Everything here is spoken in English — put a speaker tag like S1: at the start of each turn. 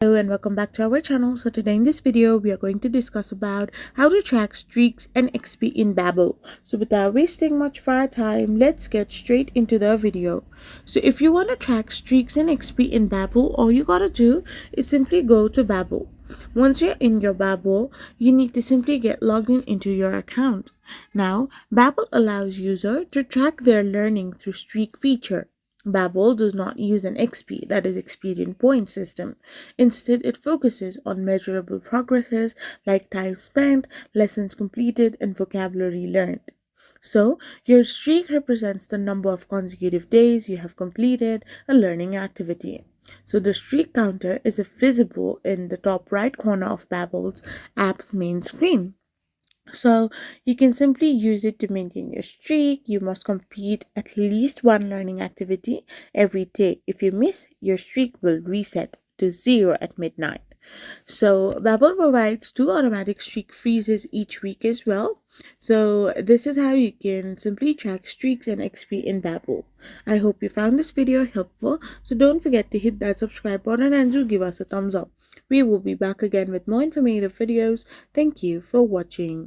S1: Hello and welcome back to our channel. So today in this video we are going to discuss about how to track streaks and XP in Babbel. So without wasting much of our time, let's get straight into the video. So if you want to track streaks and XP in Babbel, all you gotta do is simply go to Babbel. Once you're in your Babbel, you need to simply get logged into your account. Now, Babbel allows user to track their learning through streak feature. Babbel does not use an XP, that is experience point system. Instead, it focuses on measurable progresses like time spent, lessons completed, and vocabulary learned. So, your streak represents the number of consecutive days you have completed a learning activity. So, the streak counter is visible in the top right corner of Babbel's app's main screen. So you can simply use it to maintain your streak. You must complete at least one learning activity every day. If you miss, your streak will reset to 0 at midnight. So Babbel provides 2 automatic streak freezes each week as well. So this is how you can simply track streaks and XP in Babbel. I hope you found this video helpful. So don't forget to hit that subscribe button and do give us a thumbs up. We will be back again with more informative videos. Thank you for watching.